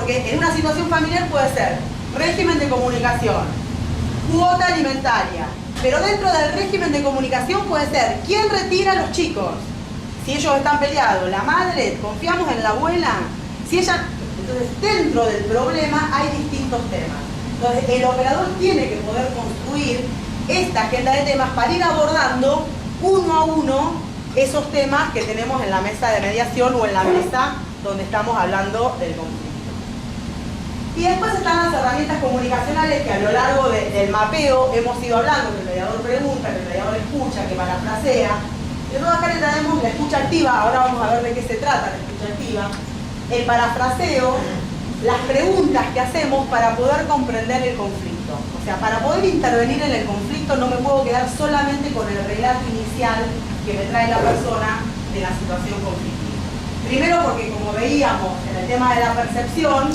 Porque en una situación familiar puede ser régimen de comunicación, cuota alimentaria, pero dentro del régimen de comunicación puede ser quién retira a los chicos. Si ellos están peleados, la madre, confiamos en la abuela. Si ella, entonces dentro del problema hay distintos temas. Entonces el operador tiene que poder construir esta agenda de temas para ir abordando uno a uno esos temas que tenemos en la mesa de mediación o en la mesa donde estamos hablando del conflicto. Y después están las herramientas comunicacionales que a lo largo del mapeo hemos ido hablando, que el mediador pregunta, que el mediador escucha, que parafrasea. De nuevo acá le traemos la escucha activa, ahora vamos a ver de qué se trata la escucha activa. El parafraseo, las preguntas que hacemos para poder comprender el conflicto. O sea, para poder intervenir en el conflicto no me puedo quedar solamente con el relato inicial que me trae la persona de la situación conflictiva. Primero porque, como veíamos en el tema de la percepción,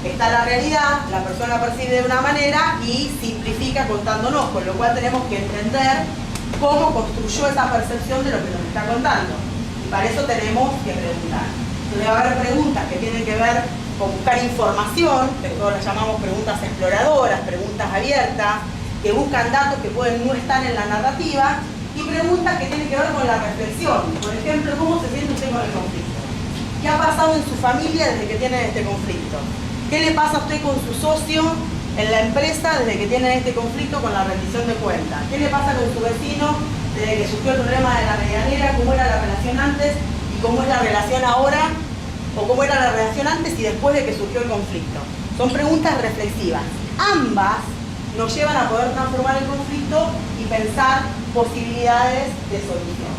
está la realidad, la persona percibe de una manera y simplifica contándonos, con lo cual tenemos que entender cómo construyó esa percepción de lo que nos está contando. Y para eso tenemos que preguntar. Entonces va a haber preguntas que tienen que ver con buscar información, que nosotros las llamamos preguntas exploradoras, preguntas abiertas, que buscan datos que pueden no estar en la narrativa, y preguntas que tienen que ver con la reflexión. Por ejemplo, ¿cómo se siente usted con el conflicto? ¿Qué ha pasado en su familia desde que tienen este conflicto? ¿Qué le pasa a usted con su socio en la empresa desde que tienen este conflicto con la rendición de cuentas? ¿Qué le pasa con su vecino desde que surgió el problema de la medianera? ¿Cómo era la relación antes y cómo es la relación ahora? ¿O cómo era la relación antes y después de que surgió el conflicto? Son preguntas reflexivas. Ambas nos llevan a poder transformar el conflicto y pensar posibilidades de solución.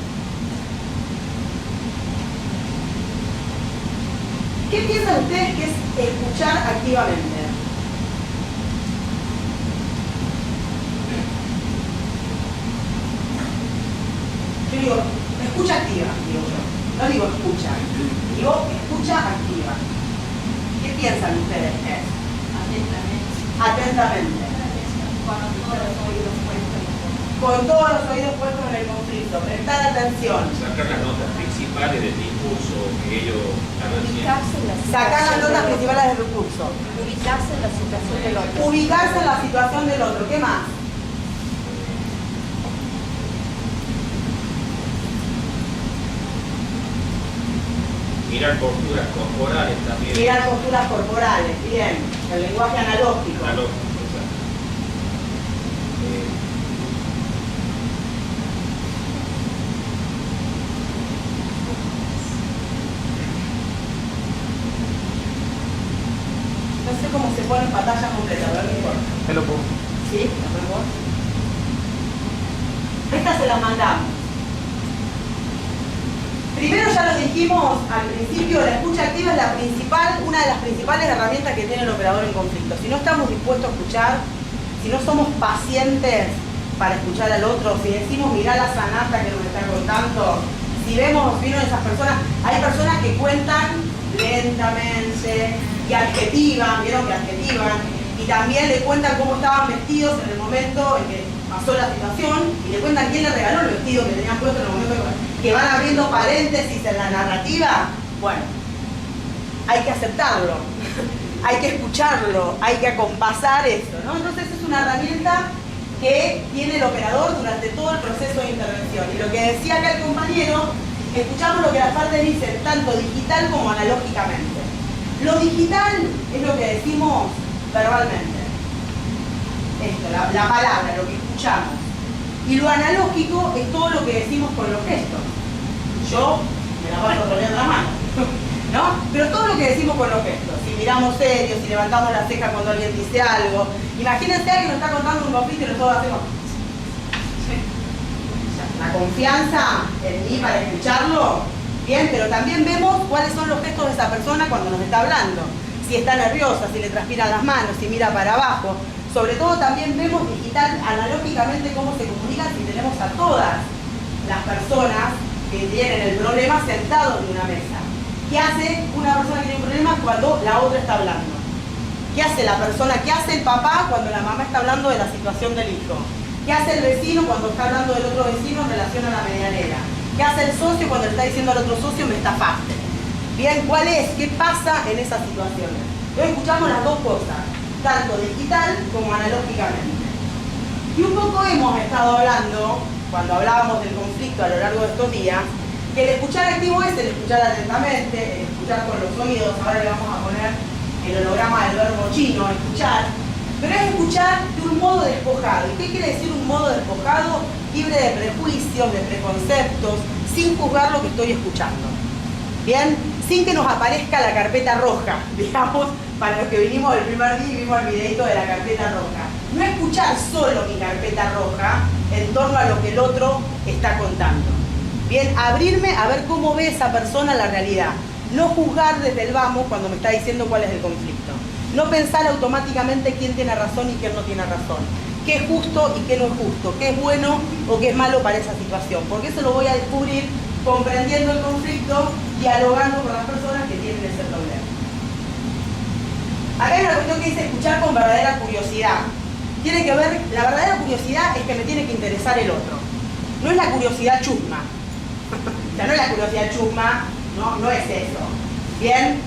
¿Qué piensan ustedes que es escuchar activamente? Yo digo, escucha activa, digo yo. No digo escucha. Digo, escucha activa. ¿Qué piensan ustedes que es? Atentamente. Con todos los oídos puestos. Con todos los oídos puestos en el conflicto. Prestar atención. Sacar las notas principales del discurso que ellos están haciendo. Sacar las notas principales del discurso. Ubicarse en la situación del otro. Ubicarse en la situación del otro. ¿Qué más? Mirar posturas corporales también. Mirar posturas corporales, bien. El lenguaje analógico. Analógico, exacto. No sé cómo se pone en pantalla completa, pero no importa. Te lo pongo. ¿Sí? ¿La ponemos? Esta se la mandamos. Primero ya lo dijimos al principio, la escucha activa es una de las principales herramientas que tiene el operador en conflicto. Si no estamos dispuestos a escuchar, si no somos pacientes para escuchar al otro, si decimos mirá la sanata que nos está contando, si vieron esas personas, hay personas que cuentan lentamente y adjetivan, vieron que adjetivan, y también le cuentan cómo estaban vestidos en el momento en que pasó la situación, y le cuentan quién le regaló el vestido que tenían puesto en el momento que van abriendo paréntesis en la narrativa. Bueno, hay que aceptarlo, hay que escucharlo, hay que acompasar eso, ¿no? Entonces es una herramienta que tiene el operador durante todo el proceso de intervención. Y lo que decía acá el compañero, escuchamos lo que las partes dicen, tanto digital como analógicamente. Lo digital es lo que decimos verbalmente. Esto, la palabra, lo que escuchamos. Y lo analógico es todo lo que decimos con los gestos. Yo me la paso poniendo la mano, ¿no? Pero todo lo que decimos con los gestos. Si miramos serios, si levantamos la ceja cuando alguien dice algo. Imagínense a alguien nos está contando un conflicto y nosotros hacemos. La confianza en mí para escucharlo, bien, pero también vemos cuáles son los gestos de esa persona cuando nos está hablando. Si está nerviosa, si le transpiran las manos, si mira para abajo. Sobre todo también vemos digital, analógicamente, cómo se comunican si tenemos a todas las personas que tienen el problema sentados en una mesa. ¿Qué hace una persona que tiene un problema cuando la otra está hablando? ¿Qué hace la persona? ¿Qué hace el papá cuando la mamá está hablando de la situación del hijo? ¿Qué hace el vecino cuando está hablando del otro vecino en relación a la medianera? ¿Qué hace el socio cuando le está diciendo al otro socio me estafaste? Bien, ¿cuál es? ¿Qué pasa en esas situaciones? Hoy escuchamos las dos cosas, tanto digital como analógicamente. Y un poco hemos estado hablando, cuando hablábamos del conflicto a lo largo de estos días, que el escuchar activo es el escuchar atentamente, el escuchar con los oídos. Ahora le vamos a poner el holograma del verbo chino, escuchar. Pero es escuchar de un modo despojado. ¿Y qué quiere decir un modo despojado? Libre de prejuicios, de preconceptos, sin juzgar lo que estoy escuchando. ¿Bien? Sin que nos aparezca la carpeta roja, digamos, para los que vinimos el primer día y vimos el videito de la carpeta roja. No escuchar solo mi carpeta roja en torno a lo que el otro está contando. Bien, abrirme a ver cómo ve esa persona la realidad. No juzgar desde el vamos cuando me está diciendo cuál es el conflicto. No pensar automáticamente quién tiene razón y quién no tiene razón. Qué es justo y qué no es justo. Qué es bueno o qué es malo para esa situación. Porque eso lo voy a descubrir comprendiendo el conflicto, dialogando con las personas que tienen ese problema. Acá hay una cuestión que dice escuchar con verdadera curiosidad. Tiene que ver, la verdadera curiosidad es que me tiene que interesar el otro. No es la curiosidad chusma. O sea, no es la curiosidad chusma, no es eso. Bien,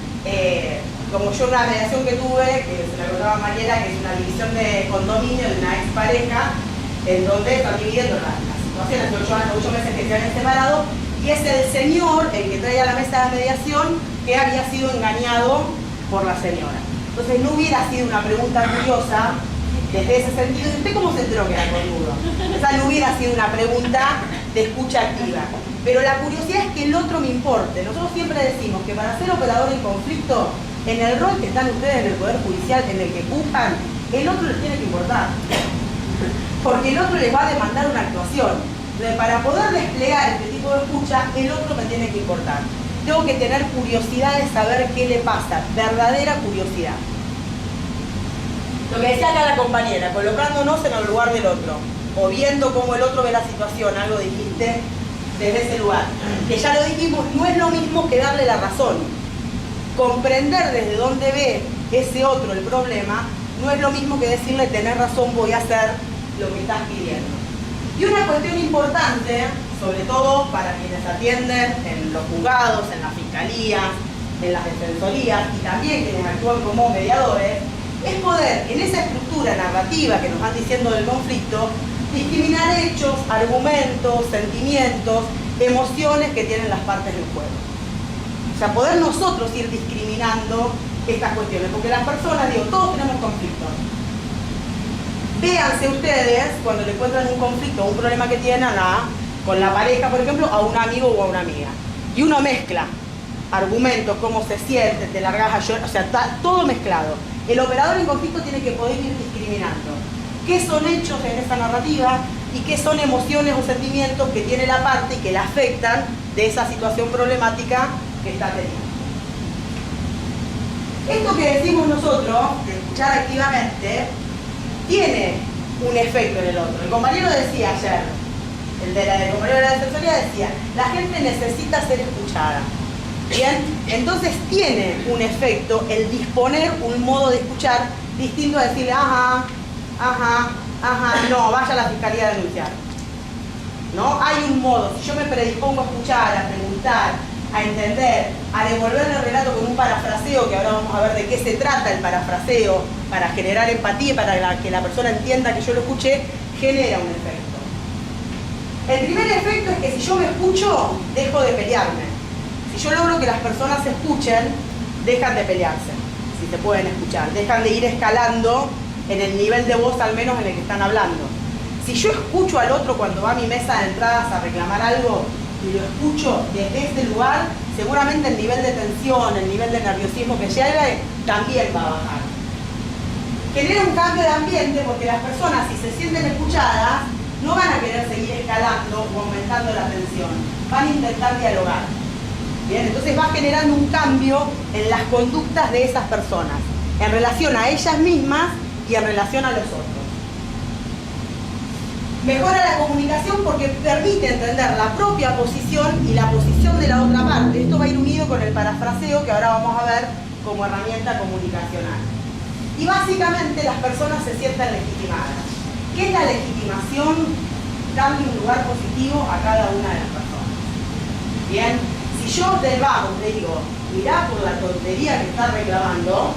como yo una mediación que tuve, que se la contaba a Mariela, que es una división de condominio de una expareja, en donde están dividiendo las situaciones, 8 meses que se habían separado, y es el señor el que trae a la mesa de mediación que había sido engañado por la señora. Entonces no hubiera sido una pregunta curiosa desde ese sentido. ¿Usted cómo se enteró que era connudo? Esa no hubiera sido una pregunta de escucha activa. Pero la curiosidad es que el otro me importe. Nosotros siempre decimos que para ser operador en conflicto, en el rol que están ustedes en el Poder Judicial, en el que ocupan, el otro les tiene que importar. Porque el otro les va a demandar una actuación. Entonces, para poder desplegar este tipo de escucha, el otro me tiene que importar. Tengo que tener curiosidad de saber qué le pasa, verdadera curiosidad. Lo que decía acá la compañera, colocándonos en el lugar del otro, o viendo cómo el otro ve la situación, algo dijiste desde ese lugar. Que ya lo dijimos, no es lo mismo que darle la razón. Comprender desde dónde ve ese otro el problema, no es lo mismo que decirle, tenés razón, voy a hacer lo que estás pidiendo. Y una cuestión importante, sobre todo para quienes atienden en los juzgados, en las fiscalías, en las defensorías y también quienes actúan como mediadores, es poder, en esa estructura narrativa que nos van diciendo del conflicto, discriminar hechos, argumentos, sentimientos, emociones que tienen las partes del juego. O sea, poder nosotros ir discriminando estas cuestiones, porque las personas, digo, todos tenemos conflictos. Véanse ustedes cuando le encuentran un conflicto o un problema que tienen con la pareja, por ejemplo, a un amigo o a una amiga. Y uno mezcla argumentos, cómo se siente, te largas a llorar, o sea, está todo mezclado. El operador en conflicto tiene que poder ir discriminando qué son hechos en esa narrativa y qué son emociones o sentimientos que tiene la parte y que la afectan de esa situación problemática que está teniendo. Esto que decimos nosotros, de escuchar activamente, tiene un efecto en el otro. El compañero decía ayer, el compañero de la defensoría decía, la gente necesita ser escuchada. Bien, entonces tiene un efecto el disponer un modo de escuchar distinto a decirle, ajá, no, vaya a la fiscalía a denunciar. ¿No? Hay un modo, si yo me predispongo a escuchar, a preguntar, a entender, a devolverle el relato con un parafraseo, que ahora vamos a ver de qué se trata el parafraseo, para generar empatía, para que la persona entienda que yo lo escuché, genera un efecto. El primer efecto es que si yo me escucho, dejo de pelearme. Si yo logro que las personas se escuchen, dejan de pelearse, si se pueden escuchar, dejan de ir escalando en el nivel de voz al menos en el que están hablando. Si yo escucho al otro cuando va a mi mesa de entradas a reclamar algo y lo escucho desde este lugar, seguramente el nivel de tensión, el nivel de nerviosismo que lleve también va a bajar. Genera un cambio de ambiente porque las personas, si se sienten escuchadas, no van a querer seguir escalando o aumentando la tensión, van a intentar dialogar. Bien, entonces va generando un cambio en las conductas de esas personas, en relación a ellas mismas y en relación a los otros. Mejora la comunicación porque permite entender la propia posición y la posición de la otra parte. Esto va a ir unido con el parafraseo que ahora vamos a ver como herramienta comunicacional. Y básicamente las personas se sienten legitimadas. ¿Qué es la legitimación? Darle un lugar positivo a cada una de las personas. Bien, si yo del vamos le digo, mirá por la tontería que está reclamando,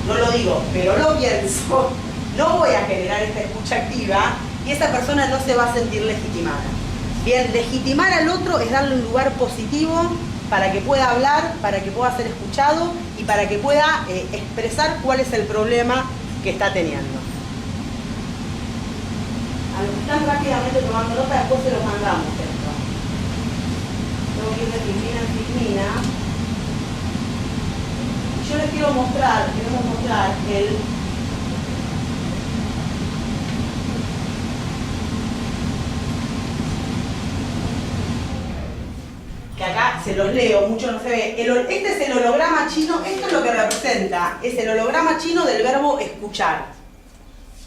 no lo digo, pero lo pienso, no voy a generar esta escucha activa y esa persona no se va a sentir legitimada. Bien, legitimar al otro es darle un lugar positivo para que pueda hablar, para que pueda ser escuchado y para que pueda expresar cuál es el problema que está teniendo. A los que están rápidamente tomando nota, después se los mandamos esto. Tengo que ir de filmina en filmina. Y yo les quiero mostrar, queremos mostrar que acá se los leo, mucho no se ve. Este es el holograma chino, esto es lo que representa, es el holograma chino del verbo escuchar.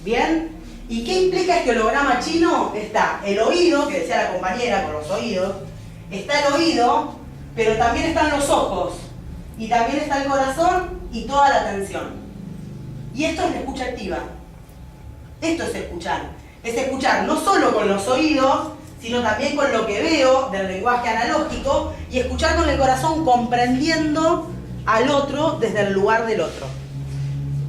¿Bien? ¿Y qué implica este holograma chino? Está el oído, que decía la compañera, con los oídos, está el oído, pero también están los ojos, y también está el corazón y toda la atención. Y esto es la escucha activa. Esto es escuchar no solo con los oídos, sino también con lo que veo del lenguaje analógico y escuchar con el corazón comprendiendo al otro desde el lugar del otro.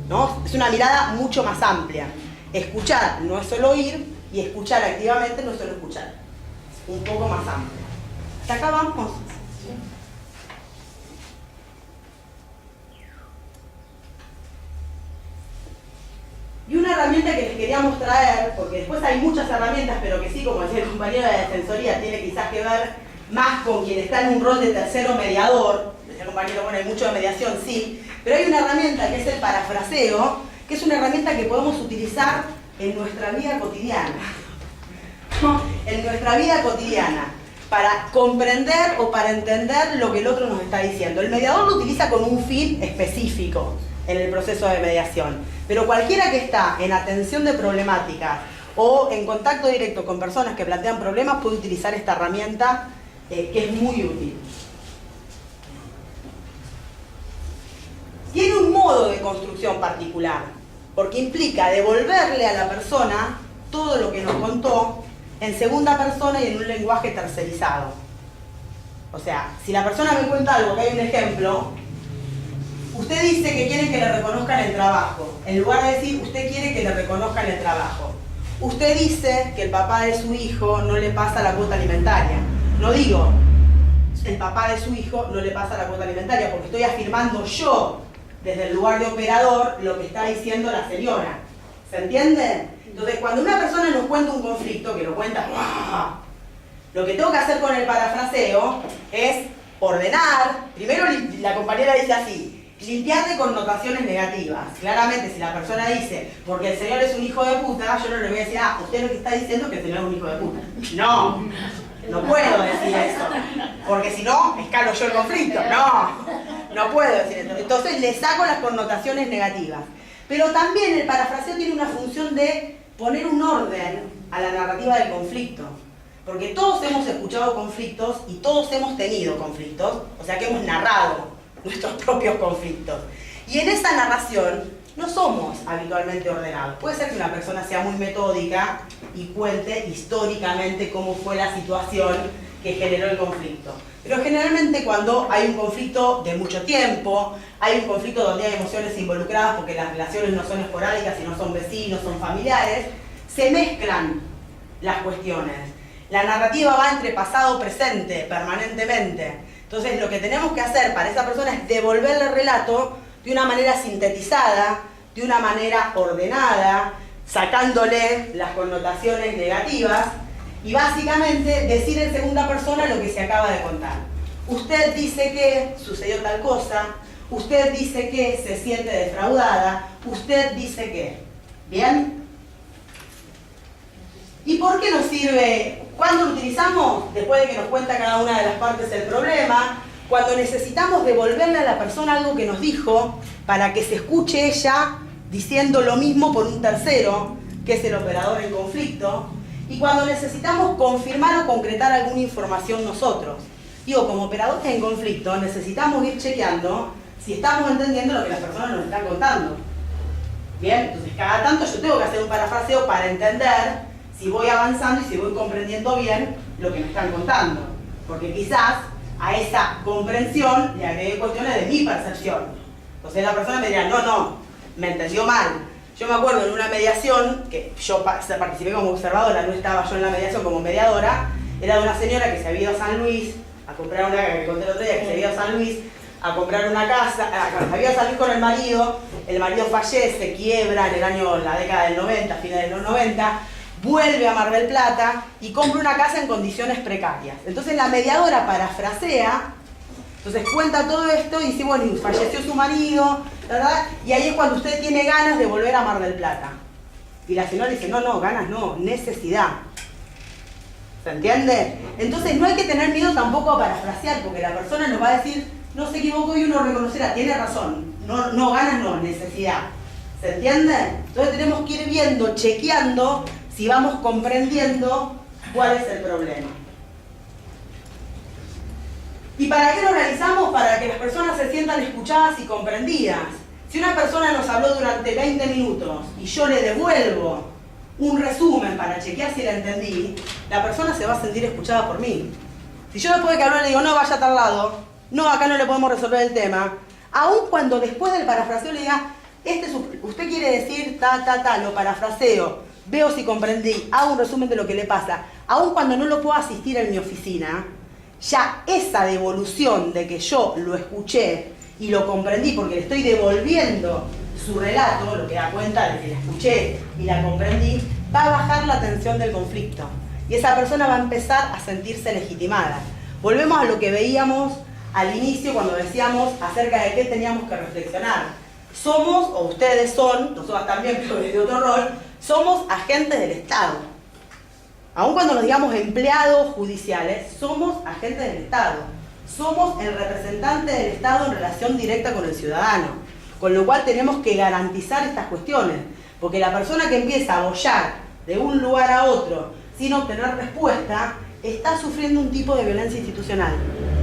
¿No? Es una mirada mucho más amplia. Escuchar no es solo oír y escuchar activamente no es solo escuchar. Es un poco más amplio. ¿Hasta acá vamos? Y una herramienta que les queríamos traer, porque después hay muchas herramientas, pero que sí, como decía el compañero de defensoría, tiene quizás que ver más con quien está en un rol de tercero mediador. Decía el compañero, bueno, hay mucho de mediación, sí, pero hay una herramienta que es el parafraseo, que es una herramienta que podemos utilizar en nuestra vida cotidiana. En nuestra vida cotidiana, para comprender o para entender lo que el otro nos está diciendo. El mediador lo utiliza con un fin específico en el proceso de mediación. Pero cualquiera que está en atención de problemáticas o en contacto directo con personas que plantean problemas puede utilizar esta herramienta que es muy útil. Tiene un modo de construcción particular, porque implica devolverle a la persona todo lo que nos contó en segunda persona y en un lenguaje tercerizado. O sea, si la persona me cuenta algo, que hay un ejemplo, usted dice que quiere que le reconozcan el trabajo. En lugar de decir, usted quiere que le reconozcan el trabajo. Usted dice que el papá de su hijo no le pasa la cuota alimentaria. No digo, el papá de su hijo no le pasa la cuota alimentaria, porque estoy afirmando yo, desde el lugar de operador, lo que está diciendo la señora. ¿Se entiende? Entonces, cuando una persona nos cuenta un conflicto, que lo cuenta, ¡guau!, lo que tengo que hacer con el parafraseo es ordenar. Primero la compañera dice así, limpiar de connotaciones negativas. Claramente, si la persona dice, porque el señor es un hijo de puta, yo no le voy a decir, usted lo que está diciendo es que el señor es un hijo de puta. No, no puedo decir eso, porque si no, escalo yo el conflicto. No puedo decir eso. Entonces le saco las connotaciones negativas. Pero también el parafraseo tiene una función de poner un orden a la narrativa del conflicto. Porque todos hemos escuchado conflictos y todos hemos tenido conflictos, o sea que hemos narrado nuestros propios conflictos. Y en esa narración no somos habitualmente ordenados. Puede ser que una persona sea muy metódica y cuente históricamente cómo fue la situación que generó el conflicto. Pero generalmente cuando hay un conflicto de mucho tiempo, hay un conflicto donde hay emociones involucradas porque las relaciones no son esporádicas, sino son vecinos, son familiares, se mezclan las cuestiones. La narrativa va entre pasado y presente permanentemente. Entonces lo que tenemos que hacer para esa persona es devolverle el relato de una manera sintetizada, de una manera ordenada, sacándole las connotaciones negativas y básicamente decir en segunda persona lo que se acaba de contar. Usted dice que sucedió tal cosa, usted dice que se siente defraudada, usted dice que. ¿Bien? ¿Y por qué nos sirve? ¿Cuándo lo utilizamos? Después de que nos cuenta cada una de las partes del problema, cuando necesitamos devolverle a la persona algo que nos dijo para que se escuche ella diciendo lo mismo por un tercero, que es el operador en conflicto, y cuando necesitamos confirmar o concretar alguna información nosotros. Digo, como operadores en conflicto necesitamos ir chequeando si estamos entendiendo lo que las personas nos están contando. Bien, entonces cada tanto yo tengo que hacer un parafraseo para entender si voy avanzando y si voy comprendiendo bien lo que me están contando. Porque quizás a esa comprensión le agregué cuestiones de mi percepción. Entonces la persona me dirá, no, me entendió mal. Yo me acuerdo en una mediación, que yo participé como observadora, no estaba yo en la mediación como mediadora, era de una señora que se había ido a San Luis a comprar una casa, que conté el otro día, que se había ido a San Luis a comprar una casa, se había salido con el marido fallece, quiebra en la década del 90, finales de los 90, vuelve a Mar del Plata y compra una casa en condiciones precarias. Entonces la mediadora parafrasea, entonces cuenta todo esto y dice, bueno, y falleció su marido, ¿verdad? Y ahí es cuando usted tiene ganas de volver a Mar del Plata. Y la señora dice, no, ganas no, necesidad. ¿Se entiende? Entonces no hay que tener miedo tampoco a parafrasear, porque la persona nos va a decir, no se equivocó y uno reconocerá, tiene razón, no ganas no, necesidad. ¿Se entiende? Entonces tenemos que ir viendo, chequeando, si vamos comprendiendo cuál es el problema. ¿Y para qué lo realizamos? Para que las personas se sientan escuchadas y comprendidas. Si una persona nos habló durante 20 minutos y yo le devuelvo un resumen para chequear si la entendí, la persona se va a sentir escuchada por mí. Si yo después de que habló le digo, no, vaya a tal lado, no, acá no le podemos resolver el tema, aun cuando después del parafraseo le diga, usted quiere decir lo parafraseo, veo si comprendí, hago un resumen de lo que le pasa, aun cuando no lo puedo asistir en mi oficina, ya esa devolución de que yo lo escuché y lo comprendí porque le estoy devolviendo su relato, lo que da cuenta de que la escuché y la comprendí, va a bajar la tensión del conflicto y esa persona va a empezar a sentirse legitimada. Volvemos a lo que veíamos al inicio cuando decíamos acerca de qué teníamos que reflexionar. Somos, o ustedes son, nosotros también, pero desde otro rol, somos agentes del Estado. Aun cuando nos digamos empleados judiciales, somos agentes del Estado. Somos el representante del Estado en relación directa con el ciudadano. Con lo cual tenemos que garantizar estas cuestiones. Porque la persona que empieza a bollar de un lugar a otro sin obtener respuesta, está sufriendo un tipo de violencia institucional.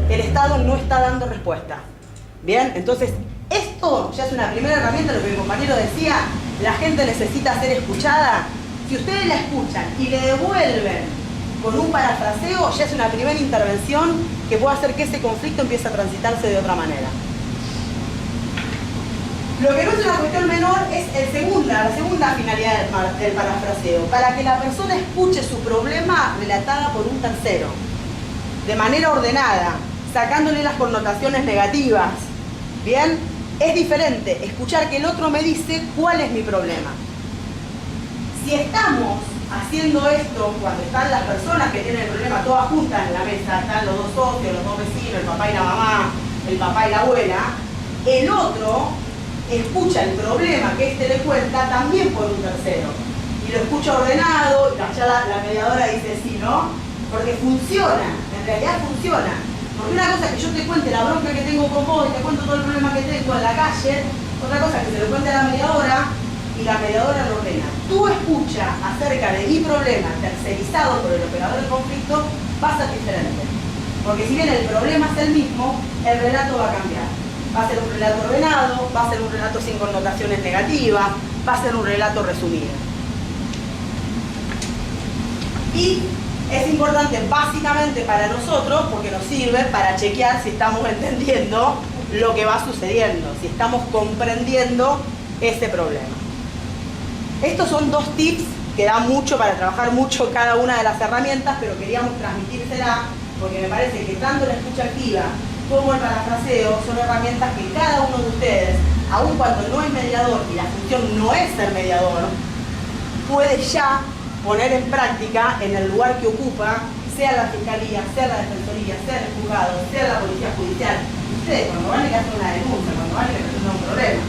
El Estado no está dando respuesta. Bien, entonces esto ya es una primera herramienta, lo que el compañero decía, la gente necesita ser escuchada. Si ustedes la escuchan y le devuelven con un parafraseo, ya es una primera intervención que puede hacer que ese conflicto empiece a transitarse de otra manera. Lo que no es una cuestión menor es la segunda finalidad del parafraseo, para que la persona escuche su problema relatada por un tercero, de manera ordenada, sacándole las connotaciones negativas. ¿Bien? Es diferente escuchar que el otro me dice cuál es mi problema. Si estamos haciendo esto cuando están las personas que tienen el problema todas juntas en la mesa, están los dos socios, los dos vecinos, el papá y la mamá, el papá y la abuela, el otro escucha el problema que este le cuenta también por un tercero. Y lo escucha ordenado, y ya la mediadora dice sí, ¿no? Porque funciona, en realidad funciona. Porque una cosa es que yo te cuente la bronca que tengo con vos y te cuento todo el problema que tengo en la calle, otra cosa es que se lo cuente a la mediadora y la mediadora lo ordena. Tu escucha acerca de mi problema tercerizado por el operador del conflicto va a ser diferente. Porque si bien el problema es el mismo, el relato va a cambiar. Va a ser un relato ordenado, va a ser un relato sin connotaciones negativas, va a ser un relato resumido. Y es importante básicamente para nosotros, porque nos sirve para chequear si estamos entendiendo lo que va sucediendo, si estamos comprendiendo ese problema. Estos son dos tips que dan mucho para trabajar mucho cada una de las herramientas, pero queríamos transmitírsela porque me parece que tanto la escucha activa como el parafraseo son herramientas que cada uno de ustedes, aun cuando no es mediador y la función no es ser mediador, puede ya poner en práctica en el lugar que ocupa, sea la fiscalía, sea la defensoría, sea el juzgado, sea la policía judicial. Ustedes cuando van a hacer una denuncia, cuando van a presentar un problema,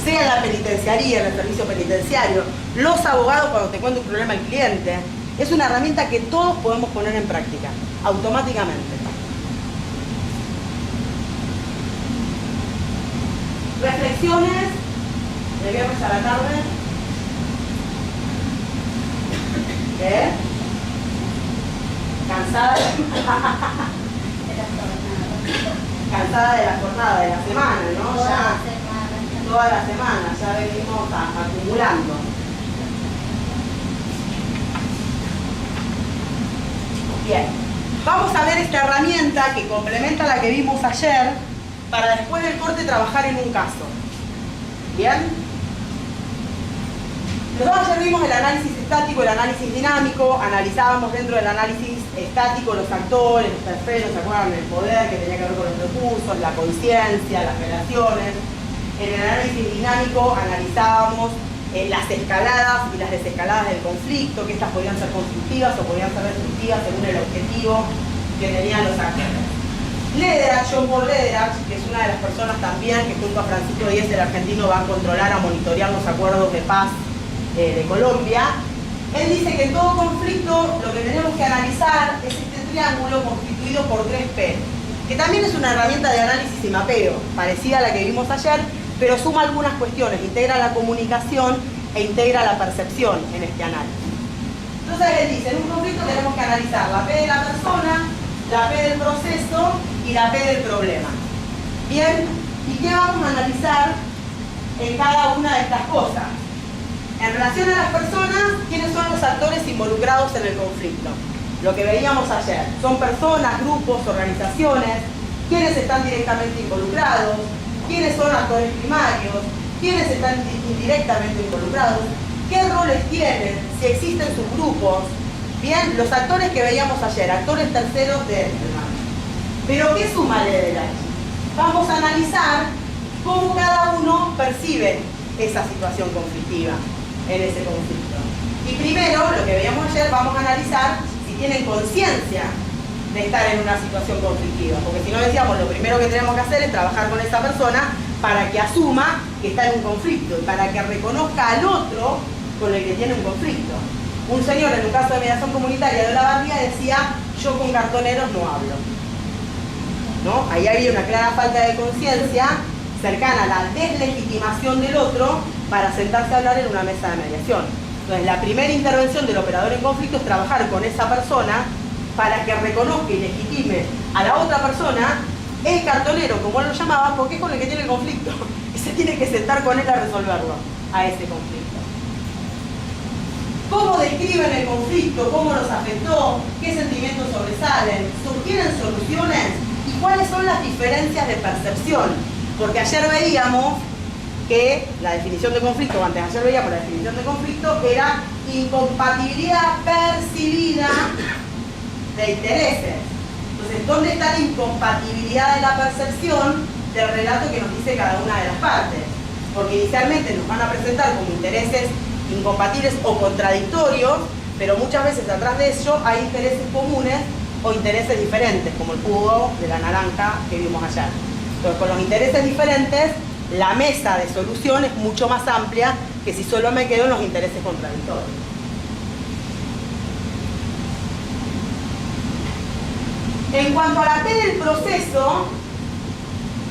sea la penitenciaría, el servicio penitenciario, los abogados cuando te cuenta un problema al cliente, es una herramienta que todos podemos poner en práctica, automáticamente. Reflexiones de viernes a la tarde. ¿Qué? ¿Cansada? Cansada de la jornada, de la semana, ¿no? Ya toda la semana, ya venimos acumulando. Bien. Vamos a ver esta herramienta que complementa la que vimos ayer para después del corte trabajar en un caso. ¿Bien? Nosotros ayer vimos el análisis estático, el análisis dinámico, analizábamos dentro del análisis estático los actores, los terceros, ¿se acuerdan? El poder que tenía que ver con los recursos, la conciencia, las relaciones. En el análisis dinámico analizábamos las escaladas y las desescaladas del conflicto, que estas podían ser constructivas o podían ser destructivas según el objetivo que tenían los actores. Lederach, John Paul Lederach, que es una de las personas también que junto a Francisco Díez, el argentino, va a controlar, a monitorear los acuerdos de paz de Colombia, él dice que en todo conflicto lo que tenemos que analizar es este triángulo constituido por 3P, que también es una herramienta de análisis y mapeo, parecida a la que vimos ayer, pero suma algunas cuestiones, integra la comunicación e integra la percepción en este análisis. Entonces él dice, en un conflicto tenemos que analizar la P de la persona, la P del proceso y la P del problema. Bien, ¿y qué vamos a analizar en cada una de estas cosas? En relación a las personas, ¿quiénes son los actores involucrados en el conflicto? Lo que veíamos ayer, son personas, grupos, organizaciones, quiénes están directamente involucrados, quiénes son actores primarios, quiénes están indirectamente involucrados, qué roles tienen, si existen subgrupos. Bien, los actores que veíamos ayer, actores terceros de Engelman. Pero ¿qué suma Lederach? Vamos a analizar cómo cada uno percibe esa situación conflictiva en ese conflicto. Y primero, lo que veíamos ayer, vamos a analizar si tienen conciencia de estar en una situación conflictiva, porque si no decíamos, lo primero que tenemos que hacer es trabajar con esa persona para que asuma que está en un conflicto y para que reconozca al otro con el que tiene un conflicto. Un señor en un caso de mediación comunitaria de Olavarría decía, yo con cartoneros no hablo. ¿No? Ahí había una clara falta de conciencia cercana a la deslegitimación del otro para sentarse a hablar en una mesa de mediación. Entonces la primera intervención del operador en conflicto es trabajar con esa persona para que reconozca y legitime a la otra persona, el cartonero, como él lo llamaba, porque es con el que tiene el conflicto y se tiene que sentar con él a resolverlo, a ese conflicto. ¿Cómo describen el conflicto? ¿Cómo los afectó? ¿Qué sentimientos sobresalen? ¿Sugieren soluciones? ¿Y cuáles son las diferencias de percepción? Porque ayer veíamos que la definición de conflicto, o antes ayer veíamos la definición de conflicto, era incompatibilidad percibida de intereses. Entonces, ¿dónde está la incompatibilidad de la percepción del relato que nos dice cada una de las partes? Porque inicialmente nos van a presentar como intereses incompatibles o contradictorios, pero muchas veces atrás de ello hay intereses comunes o intereses diferentes, como el jugo de la naranja que vimos ayer. Entonces, con los intereses diferentes, la mesa de solución es mucho más amplia que si solo me quedo en los intereses contradictorios. En cuanto a la T del proceso,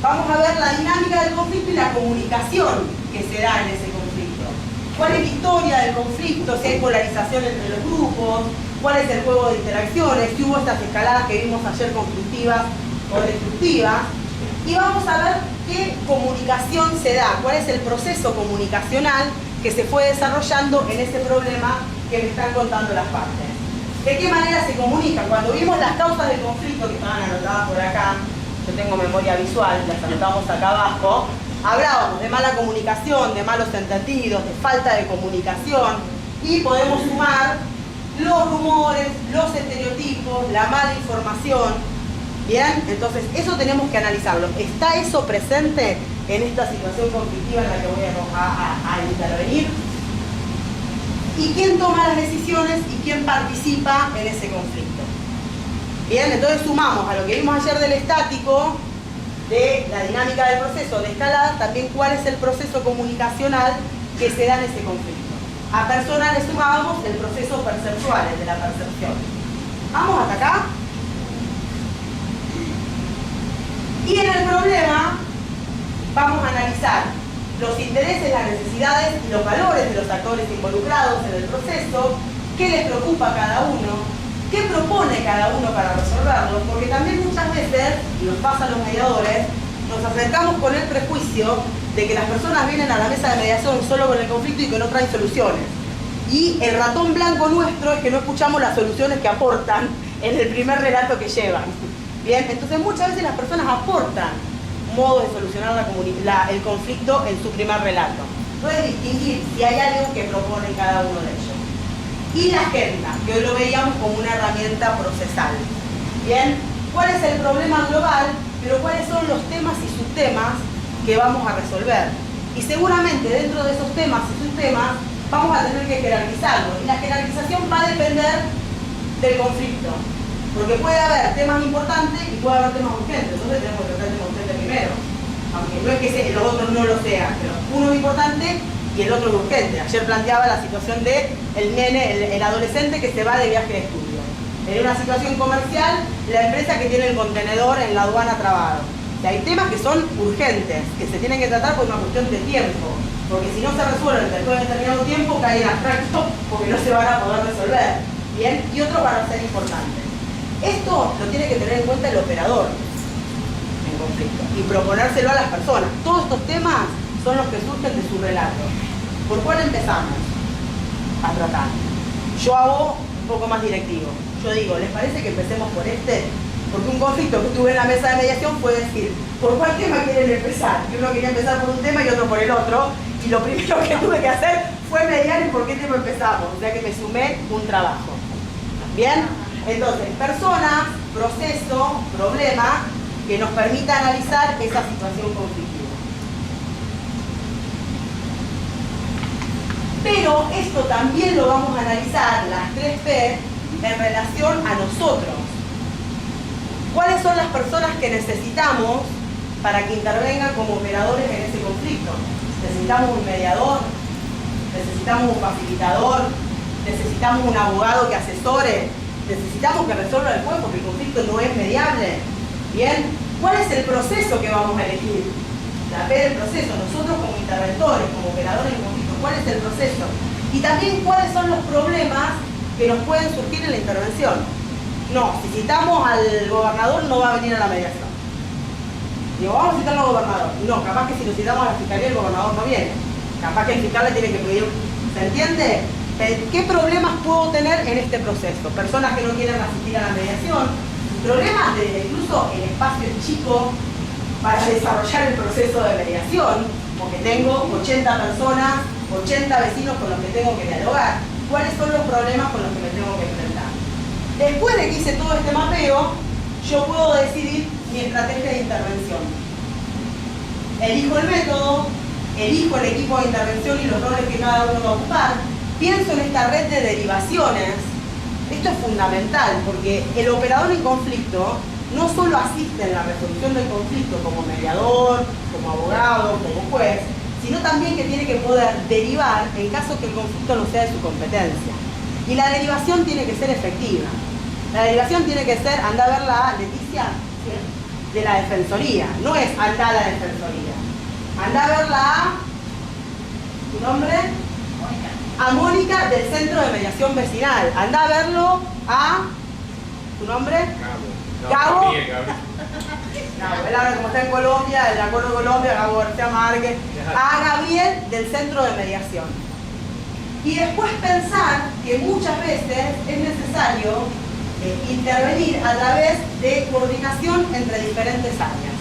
vamos a ver la dinámica del conflicto y la comunicación que se da en ese conflicto. ¿Cuál es la historia del conflicto? Si hay polarización entre los grupos, cuál es el juego de interacciones, si hubo estas escaladas que vimos ayer constructivas o destructivas. Y vamos a ver qué comunicación se da, cuál es el proceso comunicacional que se fue desarrollando en ese problema que me están contando las partes. ¿De qué manera se comunican? Cuando vimos las causas del conflicto, que estaban anotadas por acá, yo tengo memoria visual, las anotamos acá abajo, hablábamos de mala comunicación, de malos entendidos, de falta de comunicación, y podemos sumar los rumores, los estereotipos, la mala información. Bien, entonces eso tenemos que analizarlo. ¿Está eso presente en esta situación conflictiva en la que voy a intervenir? ¿Y quién toma las decisiones y quién participa en ese conflicto? Bien, entonces sumamos a lo que vimos ayer del estático, de la dinámica del proceso de escalada, también cuál es el proceso comunicacional que se da en ese conflicto. A personas le sumábamos el proceso perceptual, el de la percepción. ¿Vamos hasta acá? Y en el problema vamos a analizar los intereses, las necesidades y los valores de los actores involucrados en el proceso, qué les preocupa a cada uno, qué propone cada uno para resolverlo, porque también muchas veces, y nos pasa a los mediadores, nos acercamos con el prejuicio de que las personas vienen a la mesa de mediación solo con el conflicto y que no traen soluciones. Y el ratón blanco nuestro es que no escuchamos las soluciones que aportan en el primer relato que llevan. Bien, entonces muchas veces las personas aportan modos de solucionar el conflicto en su primer relato. Puedes distinguir si hay algo que propone cada uno de ellos. Y la agenda, que hoy lo veíamos como una herramienta procesal. Bien, ¿cuál es el problema global? Pero cuáles son los temas y subtemas que vamos a resolver. Y seguramente dentro de esos temas y subtemas vamos a tener que jerarquizarlos. Y la jerarquización va a depender del conflicto. Porque puede haber temas importantes y puede haber temas urgentes. Entonces tenemos que tratar el tema urgente primero. Aunque no es que los otros no lo sean, pero uno es importante y el otro es urgente. Ayer planteaba la situación de el nene, el adolescente que se va de viaje de estudio. En una situación comercial, la empresa que tiene el contenedor en la aduana trabado. O sea, hay temas que son urgentes, que se tienen que tratar por una cuestión de tiempo. Porque si no se resuelven después de determinado tiempo, caen en abstracto porque no se van a poder resolver. Bien, y otros van a ser importantes. Esto lo tiene que tener en cuenta el operador en conflicto y proponérselo a las personas. Todos estos temas son los que surgen de su relato. ¿Por cuál empezamos a tratar? Yo hago un poco más directivo. Yo digo, ¿les parece que empecemos por este? Porque un conflicto que tuve en la mesa de mediación fue decir, ¿por cuál tema quieren empezar? Y uno quería empezar por un tema y otro por el otro. Y lo primero que tuve que hacer fue mediar y por qué tema empezamos. O sea que me sumé un trabajo. ¿Bien? Entonces, personas, proceso, problema, que nos permita analizar esa situación conflictiva. Pero esto también lo vamos a analizar, las 3P, en relación a nosotros. ¿Cuáles son las personas que necesitamos para que intervengan como operadores en ese conflicto? Necesitamos un mediador, necesitamos un facilitador, necesitamos un abogado que asesore, necesitamos que resuelva el juego porque el conflicto no es mediable. Bien, ¿cuál es el proceso que vamos a elegir? La P del proceso, nosotros como interventores, como operadores del conflicto, ¿cuál es el proceso? Y también cuáles son los problemas que nos pueden surgir en la intervención. No, si citamos al gobernador no va a venir a la mediación. Digo, vamos a citar al gobernador. No, capaz que si lo citamos a la fiscalía el gobernador no viene. Capaz que el fiscal le tiene que pedir. ¿Se entiende? ¿Qué problemas puedo tener en este proceso? Personas que no quieren asistir a la mediación, problemas de incluso el espacio chico para desarrollar el proceso de mediación, porque tengo 80 personas, 80 vecinos con los que tengo que dialogar. ¿Cuáles son los problemas con los que me tengo que enfrentar? Después de que hice todo este mapeo, yo puedo decidir mi estrategia de intervención. Elijo el método, elijo el equipo de intervención y los roles que cada uno va a ocupar. Pienso en esta red de derivaciones. Esto es fundamental porque el operador en conflicto no solo asiste en la resolución del conflicto como mediador, como abogado, como juez, sino también que tiene que poder derivar en caso que el conflicto no sea de su competencia. Y la derivación tiene que ser efectiva. La derivación tiene que ser, anda a verla, Leticia, de la Defensoría. No es anda a la Defensoría. Anda a verla a, ¿tu nombre? A Mónica del Centro de Mediación Vecinal. Anda a verlo a, ¿tu nombre? Gabo. Él habla como está en Colombia, el acuerdo de Colombia, Gabo García Márquez. A Gabriel del Centro de Mediación. Y después pensar que muchas veces es necesario intervenir a través de coordinación entre diferentes áreas.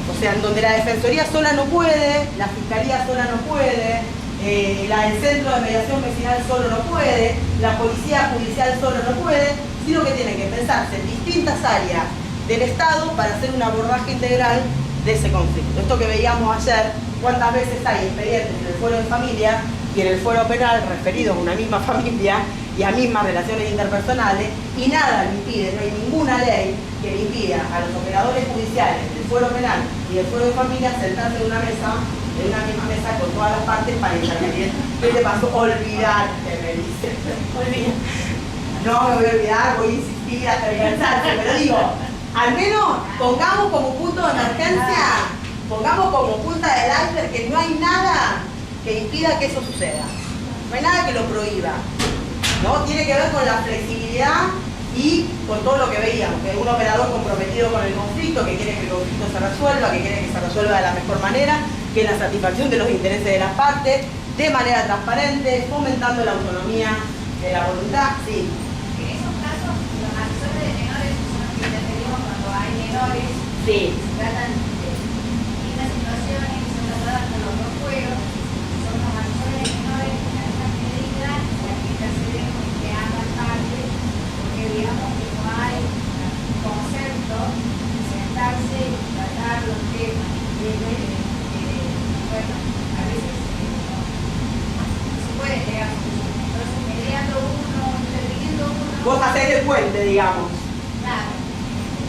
O sea, en donde la Defensoría sola no puede, la Fiscalía sola no puede, el Centro de Mediación Vecinal solo no puede, la Policía Judicial solo no puede, sino que tiene que pensarse en distintas áreas del Estado para hacer un abordaje integral de ese conflicto. Esto que veíamos ayer, cuántas veces hay expedientes en el fuero de familia y en el fuero penal referidos a una misma familia y a mismas relaciones interpersonales, y nada le impide, no hay ninguna ley que le impida a los operadores judiciales del fuero penal y del fuero de familia sentarse en una misma mesa con todas las partes para intervenir. ¿Qué te pasó? Olvidarte, me dice. Olvida. No me voy a olvidar, voy a insistir hasta el cansancio, pero digo, al menos pongamos como punto de emergencia, pongamos como punta del iceberg que no hay nada que impida que eso suceda. No hay nada que lo prohíba. ¿No? Tiene que ver con la flexibilidad y con todo lo que veíamos, que es un operador comprometido con el conflicto, que quiere que el conflicto se resuelva, que quiere que se resuelva de la mejor manera, que es la satisfacción de los intereses de las partes, de manera transparente, fomentando la autonomía de la voluntad. Sí. En esos casos, los menores, Sí. se tratan de distintas situaciones que son tratadas por los dos juegos, son los mayores y menores en alguna medida, y aquí intercedemos que ambas partes, porque digamos que no hay un concepto de sentarse y tratar los temas, bueno, a veces no se puede llegar a soluciones. Entonces, mediando uno, interviniendo uno, Vos hacés el puente, digamos. claro,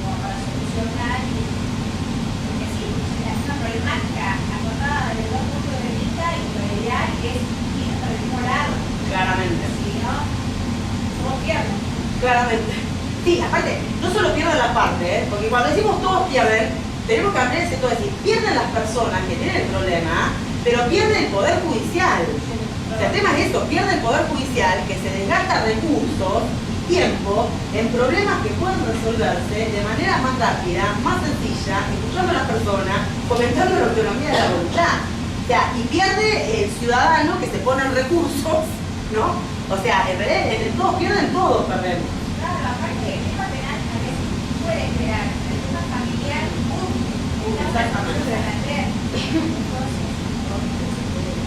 como para solucionar, porque sí, es una problemática acordada desde dos puntos de vista y lo ideal es ir para el mismo lado. Claramente. Si no, todos pierden. Claramente. Sí, aparte, no solo pierden la parte, porque cuando decimos todos pierden, tenemos que aprender esto de decir, pierden las personas que tienen el problema, pero pierde el Poder Judicial. O sea, el tema es esto, pierde el Poder Judicial, que se desgasta recursos y tiempo en problemas que pueden resolverse de manera más rápida, más sencilla, escuchando a las personas, fomentando la autonomía de la voluntad. O sea, y pierde el ciudadano que se pone en recursos, ¿no? O sea, en realidad, todos pierden, todos perdemos. Claro, aparte, el tema penal a veces puede crear el tema familiar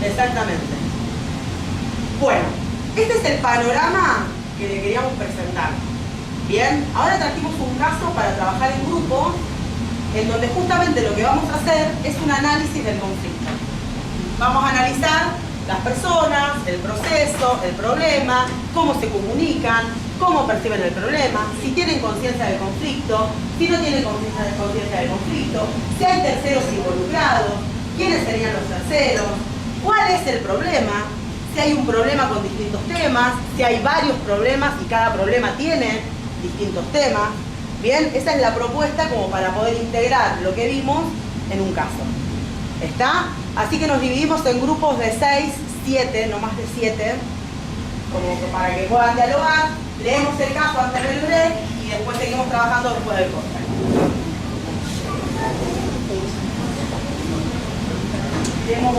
Exactamente. Bueno, este es el panorama que le queríamos presentar. Bien, ahora trajimos un caso para trabajar en grupo, en donde justamente lo que vamos a hacer es un análisis del conflicto. Vamos a analizar las personas, el proceso, el problema, cómo se comunican, cómo perciben el problema, si tienen conciencia del conflicto, si no tienen conciencia del conflicto, si hay terceros involucrados, quiénes serían los terceros, cuál es el problema, si hay un problema con distintos temas, si hay varios problemas y cada problema tiene distintos temas. Bien, esa es la propuesta como para poder integrar lo que vimos en un caso. ¿Está? Así que nos dividimos en grupos de 6, 7, no más de 7, como para que puedan dialogar. Leemos el caso antes del break y después seguimos trabajando después del corte. Tenemos